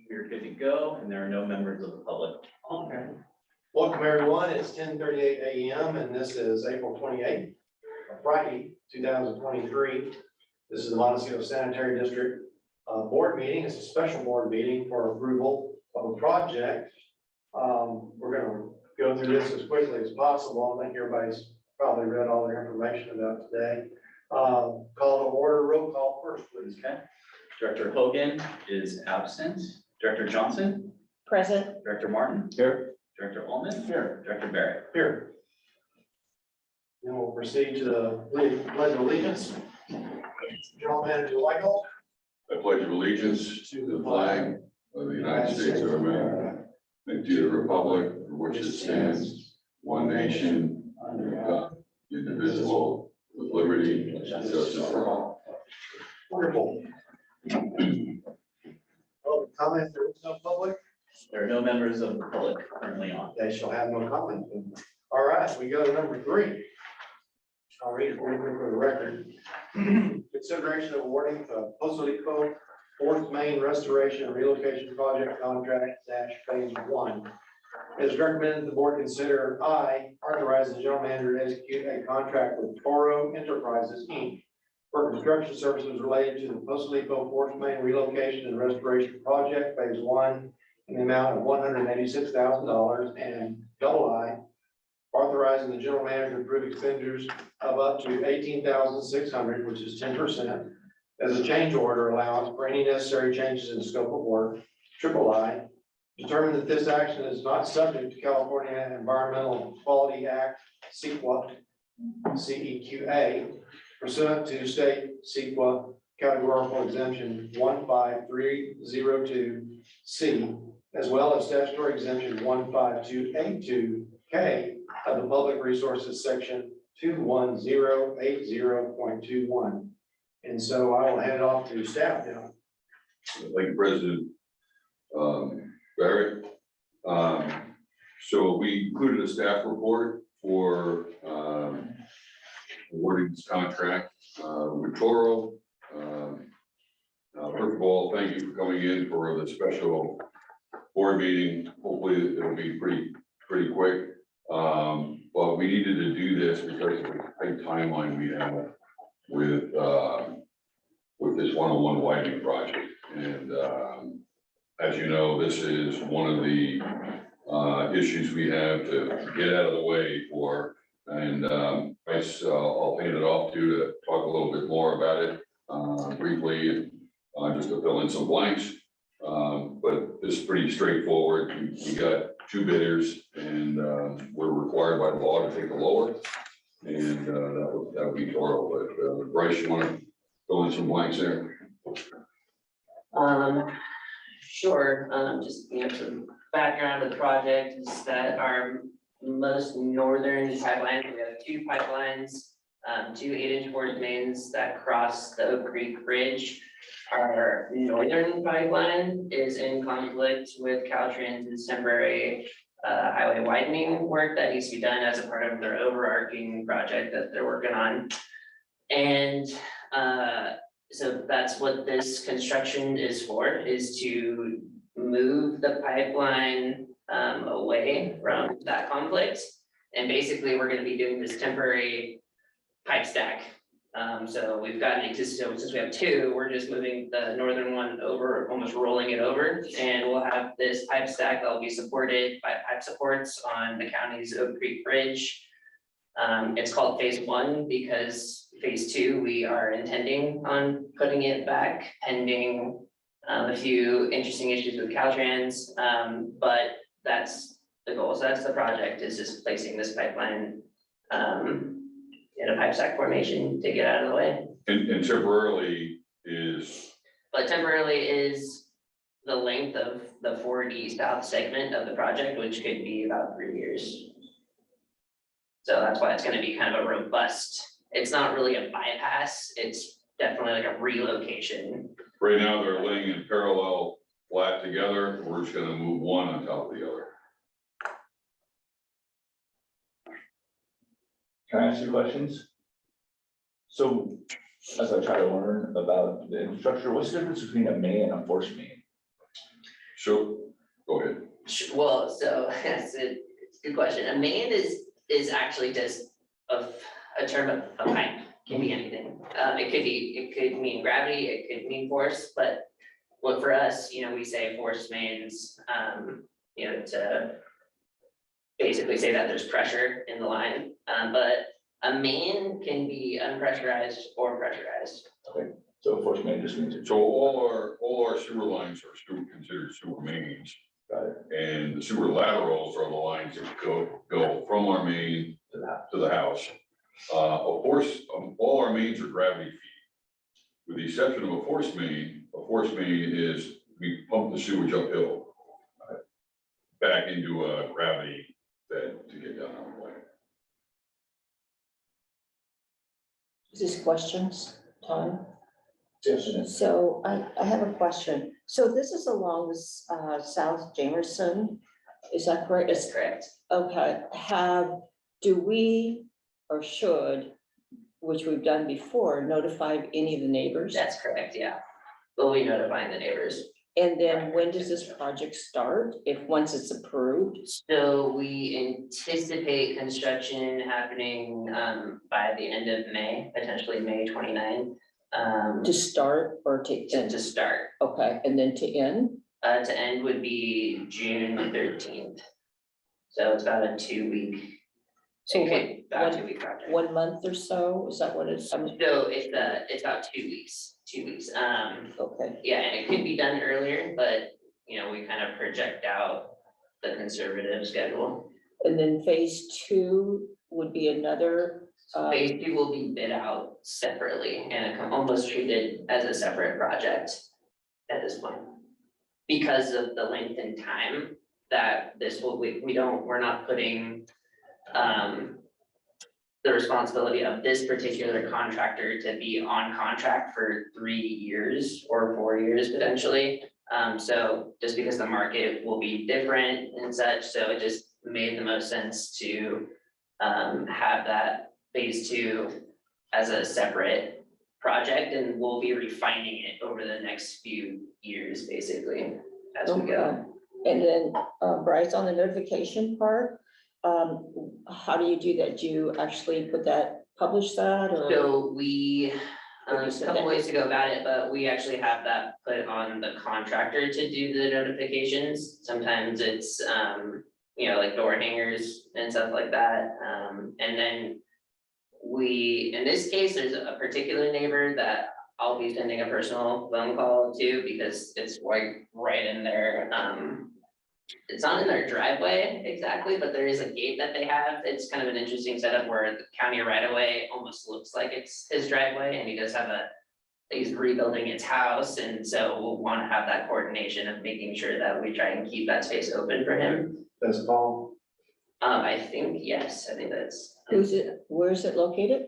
We're good to go, and there are no members of the public. Okay. Welcome, everyone. It's 10:38 a.m. and this is April 28th, Friday, 2023. This is the Montecito Sanitary District Board meeting. It's a special board meeting for approval of a project. We're going to go through this as quickly as possible. I think everybody's probably read all their information about today. Call to order, roll call first, please. Okay. Director Hogan is absent. Director Johnson? Present. Director Martin? Here. Director Ullman? Here. Director Barrett? Here. Then we'll proceed to the pledge of allegiance. General Manager Weigel. I pledge allegiance to the flag of the United States of America and to the republic for which it stands, one nation, under God, indivisible, with liberty and justice for all. Wonderful. Oh, comment, there is no public, There are no members of the public currently on. they shall have no comment. All right, we go to number 3. I'll read it briefly for the record. Consideration of awarding the Montecito Fourth Main Restoration and Relocation Project Contract Phase 1. It is recommended the board consider authorize the general manager to execute a contract with Toro Enterprises, Inc. for construction services related to the Montecito Fourth Main Relocation and Restoration Project Phase 1 in the amount of $186,000, and I, authorizing the general manager to approve expenditures of up to $18,600, which is 10%, as a change order allowance for any necessary changes in scope of work. I, determine that this action is not subject to California Environmental Quality Act, CEQA, CEQA, pursuant to state CEQA categorical exemption 15302C, as well as statutory exemption 15282K of the Public Resources Section 21080.21. And so I will hand it off to staff now. Thank you, President Barrett. So we included a staff report for awarding this contract with Toro. First of all, thank you for coming in for the special board meeting. Hopefully it'll be pretty quick. But we needed to do this because of the tight timeline we have with this one-on-one widening project. And as you know, this is one of the issues we have to get out of the way for. And I'll hand it off to you to talk a little bit more about it briefly, just to fill in some blanks. But this is pretty straightforward. We got 2 bidders, and we're required by law to take the lower, and that would be Toro. But Bryce, you want to fill in some blanks there? Sure. Just, some background of the project is that our most northern pipeline, we have 2 pipelines, 2 8-inch board mains that cross the Oak Creek Bridge. Our northern pipeline is in conflict with Caltrans' temporary highway widening work that needs to be done as a part of their overarching project that they're working on. And so that's what this construction is for, is to move the pipeline away from that conflict. And basically, we're going to be doing this temporary pipe stack. So we've got an existing, since we have 2, we're just moving the northern one over, almost rolling it over. And we'll have this pipe stack that will be supported by pipe supports on the county's Oak Creek Bridge. It's called Phase 1 because Phase 2, we are intending on putting it back pending a few interesting issues with Caltrans. But that's the goal. So that's the project, is just placing this pipeline in a pipe stack formation to get out of the way. And temporarily is? But temporarily is the length of the 4D south segment of the project, which could be about 3 years. So that's why it's going to be kind of a robust, it's not really a bypass, it's definitely like a relocation. Right now, they're laying in parallel flat together. We're just gonna move one on top of the other. Can I ask you questions? So, as I try to learn about the infrastructure, what's the difference between a main and a force main? So, go ahead. Well, so it's a good question. A main is actually just a term of a pipe, can be anything. It could mean gravity, it could mean force, but what for us, we say force mains, to basically say that there's pressure in the line, but a main can be unpressurized or pressurized. So force main just means. So all our sewer lines are considered sewer mains. Got it. And the sewer laterals are the lines that go from our main to the house. Of course, all our mains are gravity feed. With the exception of a force main is we pump the sewage uphill. Back into a gravity bed to get down our way. Is this questions, Tom? Yes. So I have a question. So this is along this South Jamerson, is that correct? That's correct. Okay, do we or should, which we've done before, notify any of the neighbors? That's correct, yeah. We'll be notifying the neighbors. And then when does this project start, once it's approved? So we anticipate construction happening by the end of May, potentially May 29. To start or to end? To start. Okay, and then to end? To end would be June 13th. So it's about a 2-week. So About a 2-week project. 1 month or so, is that what it's? So it's about 2 weeks, 2 weeks. Okay, Yeah, and it could be done earlier, but we kind of project out the conservative schedule. and then phase 2 would be another. Phase 2 will be bid out separately and almost treated as a separate project at this point. Because of the length and time that we're not putting the responsibility of this particular contractor to be on contract for 3 years or 4 years potentially. So just because the market will be different and such, so it just made the most sense to have that phase 2 as a separate project, and we'll be refining it over the next few years, basically, as we go. Okay. And then Bryce, on the notification part, how do you do that? Do you actually publish that or? So we, Or you a said couple that- ways to go about it, but we actually have that put on the contractor to do the notifications. Sometimes it's, like door hangers and stuff like that. And then in this case, there's a particular neighbor that I'll be sending a personal phone call to because it's right in their, it's not in their driveway exactly, but there is a gate that they have. It's kind of an interesting setup where the county right of way almost looks like it's his driveway, and he does have he's rebuilding his house, and so we'll want to have that coordination of making sure that we try and keep that space open for him. That's Paul. I think, yes, I think that's. Where is it located?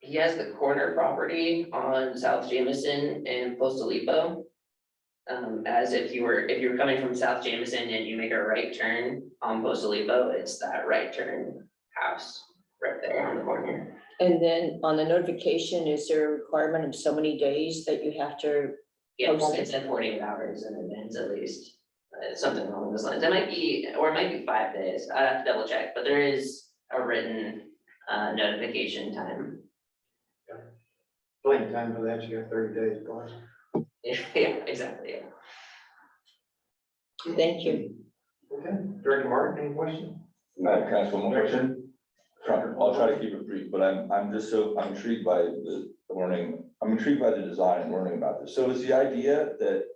He has the corner property on South Jameson and Postal Depot. As if you were coming from South Jameson and you make a right turn on Postal Depot, it's that right turn house right there on the corner. And then on the notification, is there a requirement of so many days that you have to? Yeah, Post it's at 48 hours in advance at least. Something along those lines. It might be 5 days. I have to double check, but there is a written notification time. Plenty of time for that, you got 30 days, of course. Yeah, exactly. Yeah. Thank you. Okay, Director Martin, any questions? Can I ask one more question? I'll try to keep it brief, but I'm intrigued by I'm intrigued by the design and learning about this. So is the idea that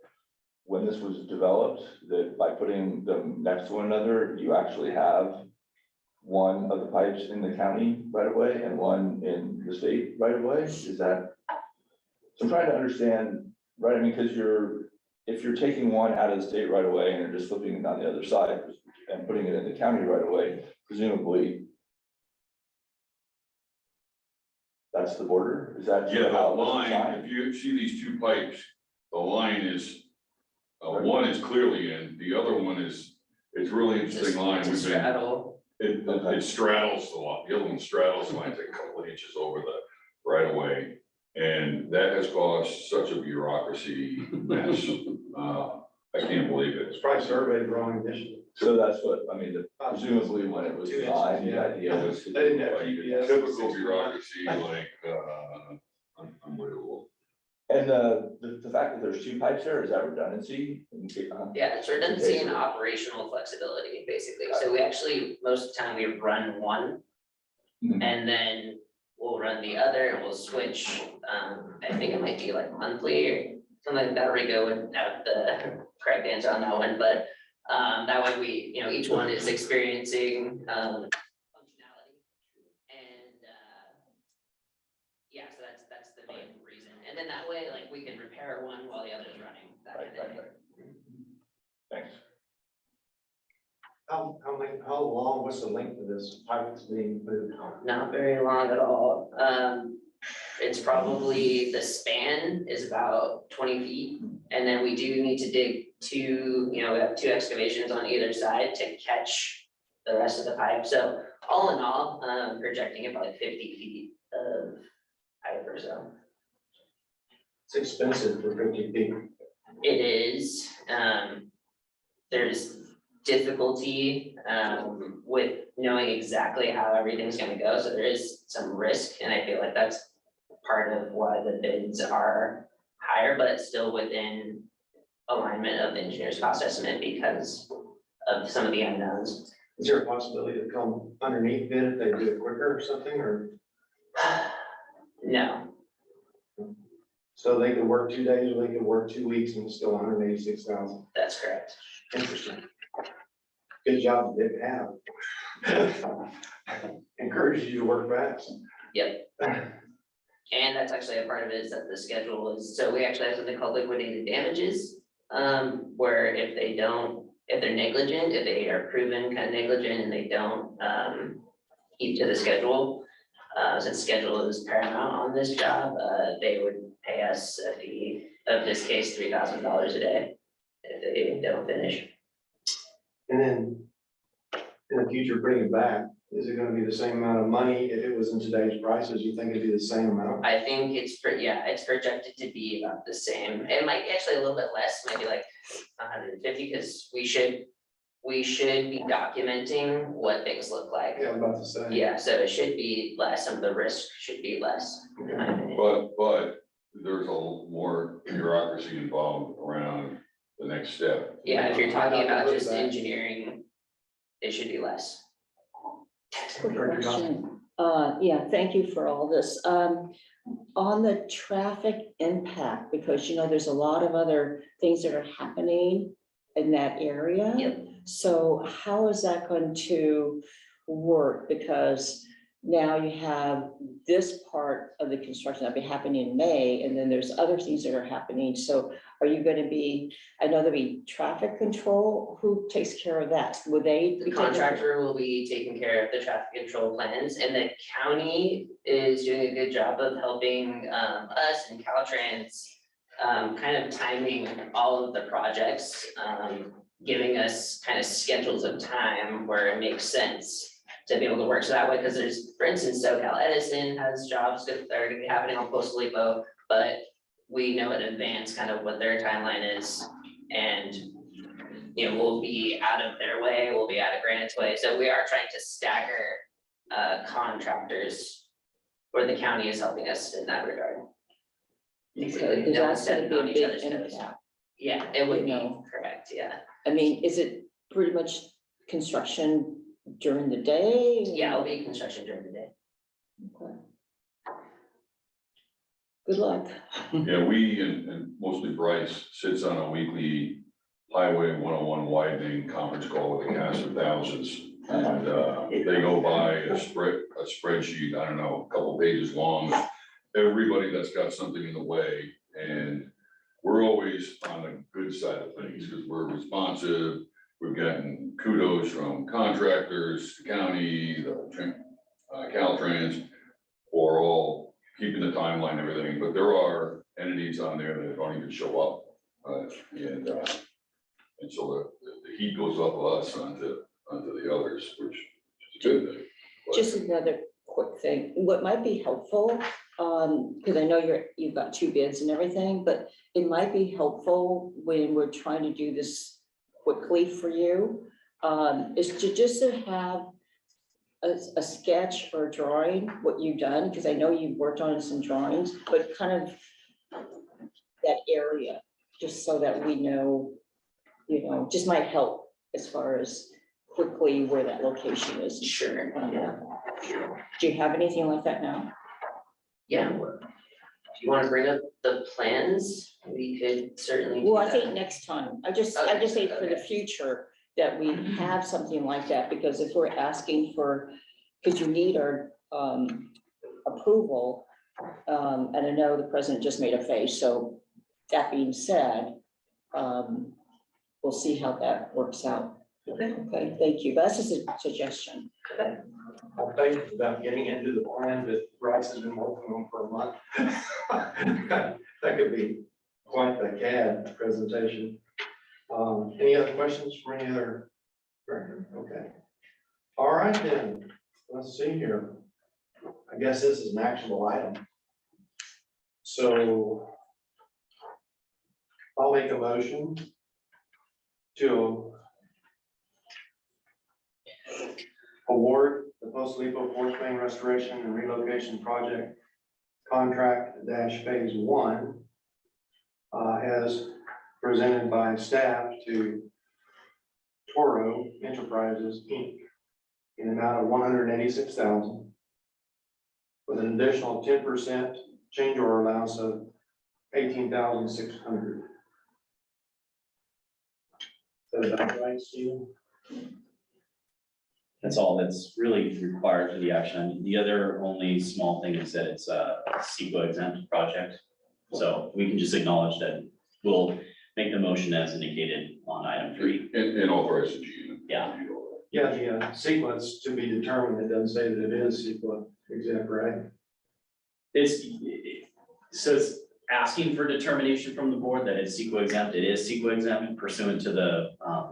when this was developed, that by putting them next to one another, you actually have one of the pipes in the county right away and one in the state right away? Is that? So I'm trying to understand, right? I mean, because if you're taking one out of the state right away and you're just flipping it on the other side and putting it in the county right away, presumably that's the border. Is that? Yeah, the how it was line, designed? if you see these two pipes, the line is, one is clearly in, the other one is, it's really interesting line. It's a We've been- straddle. It straddles the line, the other one straddles the line, it's a couple of inches over the right of way. And that has caused such a bureaucracy mess. I can't believe it. It's probably surveyed wrong initially. So that's what, I mean, presumably when it was 2 inches, designed, the yeah. idea was. to- They didn't have GPS. Typical bureaucracy, like, unbelievable. And the fact that there's two pipes there, is that redundancy? Yeah, it's redundancy and operational flexibility, basically. So we actually, most of the time, we run one. Mhm. And then we'll run the other and we'll switch. I think it might be like monthly or something like that. Rico would have the correct answer on that one, but that way we, each one is experiencing functionality. And yeah, so that's the main reason. And then that way, like, we can repair one while the other is running. That Right, kind of right, thing. right. Thanks. How long, what's the length of this pipe that's being moved? Not very long at all. It's probably, the span is about 20 feet. And then we do need to dig two, we have two excavations on either side to catch the rest of the pipe. So all in all, projecting about 50 feet of pipe or so. It's expensive for 50 feet. It is, there's difficulty with knowing exactly how everything's gonna go, so there is some risk, and I feel like that's part of why the bids are higher, but it's still within alignment of the engineer's cost estimate because of some of the unknowns. Is there a possibility to come underneath bid if they do it quicker or something, or No, so they could work 2 days or they could work 2 weeks and it's still 186,000? that's correct. Interesting. Good job that they have. Encourages you to work fast. Yep. And that's actually a part of it, is that the schedule is, so we actually have something called liquidated damages. Where if they're negligent, if they are proven kind of negligent and they don't keep to the schedule. Since schedule is paramount on this job, they would pay us a fee, of this case, $3,000 a day if they don't finish. And then in the future, bring it back, is it gonna be the same amount of money if it was in today's prices? You think it'd be the same amount? I think it's it's projected to be about the same. It might be actually a little bit less, maybe like 150, because we should be documenting what things look like. Yeah, I'm about to say. Yeah, so it should be less, some of the risk should be less, in my opinion. But there's a little more bureaucracy involved around the next step. Yeah, if you're talking about just That. engineering, it should be less. Quick question. Yeah, thank you for all this. On the traffic impact, because there's a lot of other things that are happening in that area. Yep. So how is that going to work? Because now you have this part of the construction that'll be happening in May, and then there's other things that are happening. So are you going to be, I know there'll be traffic control. Who takes care of that? Would they? The contractor will be taking care of the traffic control plans, and the county is doing a good job of helping us and Caltrans kind of timing all of the projects, giving us kind of schedules of time where it makes sense to be able to work so that way, because there's, for instance, SoCal Edison has jobs that are gonna be happening on Coastal Depot, but we know in advance kind of what their timeline is, and we'll be out of their way, we'll be out of Granite's way, so we are trying to stagger contractors where the county is helping us in that regard. Okay, because that's gonna be a big impact. Yeah, it would be, No. correct, yeah. I mean, is it pretty much construction during the day? Yeah, it'll be construction during the day. Okay. Good luck. Yeah, we and mostly Bryce sits on a weekly Highway 101 widening conference call with a cast of thousands. And they go by a spreadsheet, I don't know, a couple pages long, of everybody that's got something in the way. And we're always on the good side of things because we're responsive. We've gotten kudos from contractors, the county, the Caltrans, for all keeping the timeline and everything, but there are entities on there that don't even show up. And so the heat goes off of us onto the others, which is a good thing. But- Just another quick thing, what might be helpful because I know you've got two bids and everything, but it might be helpful when we're trying to do this quickly for you, is to just to have a sketch or a drawing, what you've done, because I know you've worked on some drawings, but kind of that area, just so that we know, just might help as far as quickly where that location is. Sure. Do you have anything like that now? Yeah. If you want to bring up the plans, we could certainly. do Well, I that. think next time, I just say for the future that we have something like that, because if we're asking for, because you need our approval, and I know the president just made a face, so that being said, we'll see how that works out. Okay, thank you. That's just a suggestion. I'll tell you about getting into the plan that Bryce has been working on for a month. That could be quite the CAD presentation. Any other questions from any other director? Okay. All right then, let's see here. I guess this is an actionable item. So I'll make a motion to award the Post Lipo Force Main Restoration and Relocation Project Contract Dash Phase 1 as presented by staff to Toro Enterprises, Inc. in an amount of $186,000 with an additional 10% change order allowance of $18,600. Is that right, Steve? That's all that's really required for the action. The other only small thing is that it's a CEQA exempt project. So we can just acknowledge that we'll make the motion as indicated on item 3. And authorize the GM. Yeah. Yeah, the sequence to be determined, it doesn't say that it is sequence exempt, right? So it's asking for determination from the board that it's CEQA exempt. It is CEQA exempt pursuant to the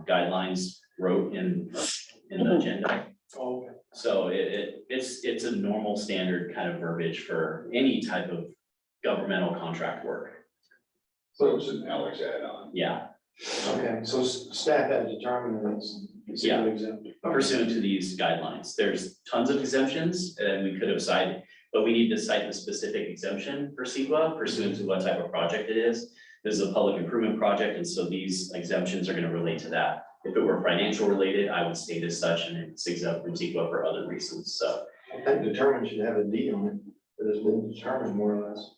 guidelines wrote in the agenda. Oh, So it's a normal standard kind of verbiage for any type of governmental contract work. So it's an Alex add-on. Yeah, okay, so staff had determined that it's Yeah. exempt. pursuant to these guidelines. There's tons of exemptions and we could have cited, but we need to cite the specific exemption for CEQA pursuant to what type of project it is. This is a public improvement project, and so these exemptions are going to relate to that. If it were financial related, I would state as such, and it's exempt from CEQA for other reasons, so. I think determined should have a D on it, that has been determined more or less.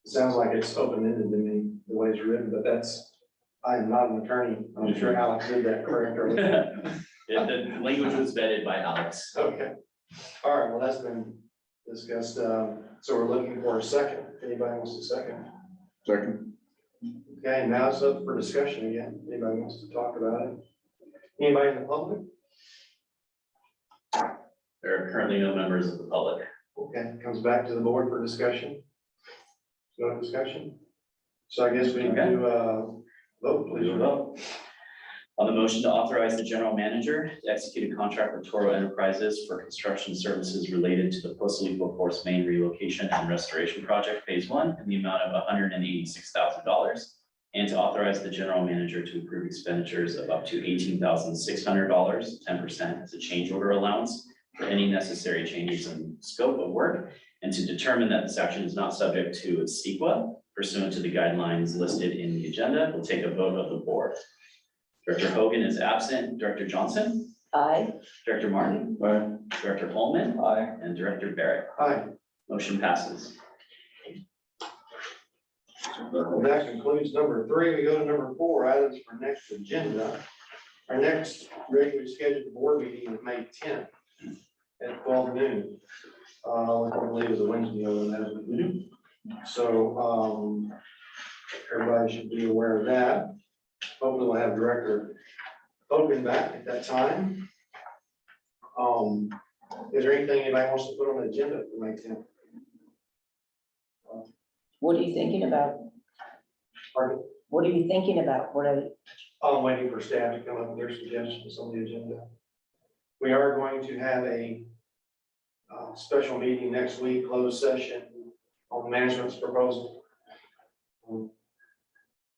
It sounds like it's open-ended to me, the way it's written, but I am not an attorney. I'm sure Alex did that correct. The language was vetted by Alex. Okay, all right, well, that's been discussed, so we're looking for a second, if anybody wants a second. Second. Okay, now it's up for discussion again, anybody wants to talk about it? Anybody in the public? There are currently no members of the public. Okay, comes back to the board for discussion. No discussion? So I guess we need to, vote, We please. will vote. On the motion to authorize the general manager to execute a contract with Toro Enterprises for construction services related to the Post Lipo Force Main Relocation and Restoration Project Phase 1 in the amount of $186,000. And to authorize the general manager to approve expenditures of up to $18,600, 10% as a change order allowance for any necessary changes in scope of work, and to determine that this action is not subject to CEQA pursuant to the guidelines listed in the agenda. We'll take a vote of the board. Director Hogan is absent. Director Johnson, Aye. Director Martin, Aye. Director Holman, Aye. and Director Barrett. Hi, Motion passes. that concludes number 3. We go to number 4, items for next agenda. Our next regularly scheduled board meeting is May 10th at 12 noon. Which I believe is a Wednesday, other than that. So, everybody should be aware of that. Hopefully we'll have Director Hogan back at that time. Is there anything anybody wants to put on the agenda for May 10th? What are you thinking about? Pardon? What are you thinking about? What are, I'm waiting for staff to come up with their suggestions on the agenda. We are going to have a special meeting next week, closed session on management's proposal.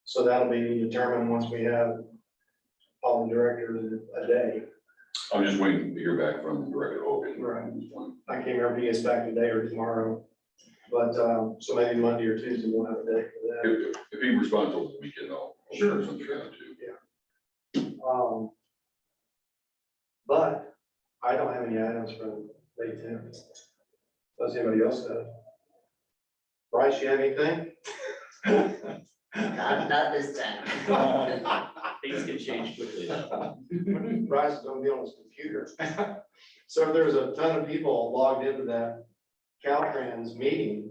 So that'll be determined once we have all the directors in a day. I'm just waiting to hear back from Director Hogan. Right. I can't remember if he gets back today or tomorrow, but, so maybe Monday or Tuesday we'll have a day for that. If he responds over the weekend, I'll. Sure. Some too. But I don't have any items for May 10th. Does anybody else have? Bryce, you have anything? Not this time. Things can change quickly. Bryce is gonna be on his computer. So there's a ton of people logged into that Caltrans meeting.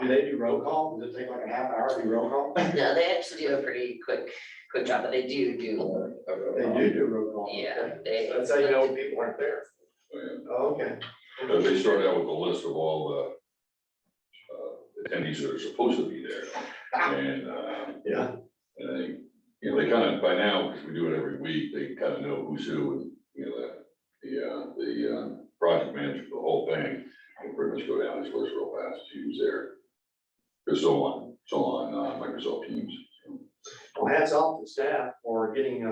Do they do roll call? Does it take like a half hour to do roll call? No, they actually do a pretty quick job, but they do. They do roll call. Yeah, they. That's how you know people aren't there. Oh, yeah. Oh, okay. But they start out with a list of all the attendees that are supposed to be there. And, Yeah, and they, you know, they kind of, by now, because we do it every week, they kind of know who's who and, you know, the project manager for the whole thing. Will pretty much go down his list real fast, see who's there. It's so on Microsoft Teams. So. well, hats off to staff for getting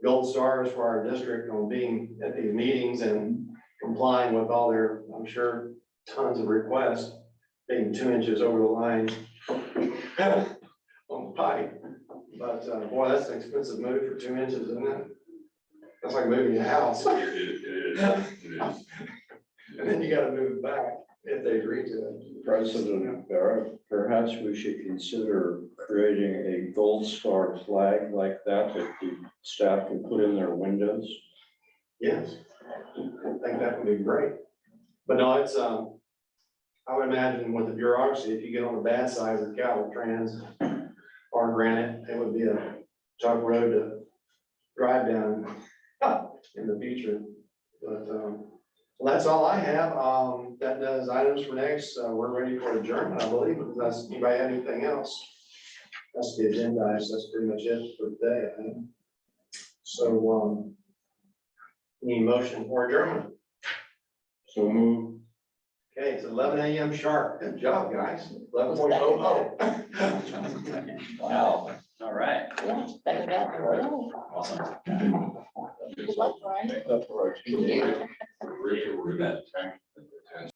gold stars for our district on being at these meetings and complying with all their, I'm sure, tons of requests, being 2 inches over the line on the pipe. But boy, that's an expensive move for 2 inches, isn't it? That's like moving a house. It is. And then you gotta move it back if they agree to it. President Barrett, perhaps we should consider creating a gold star flag like that the staff can put in their windows. Yes, I think that would be great. But no, it's, I would imagine with the bureaucracy, if you get on the bad side with Caltrans or Granite, it would be a tough road to drive down in the future. But, well, that's all I have. That does items for next. We're ready for adjournment, I believe, unless anybody have anything else. That's the agenda. That's pretty much it for today, I think. So, need a motion for adjournment. So move. Okay, it's 11 a.m. sharp. Good job, guys. 11:00. Wow, all right, Yeah, better that. awesome. Good luck, Brian. That's right.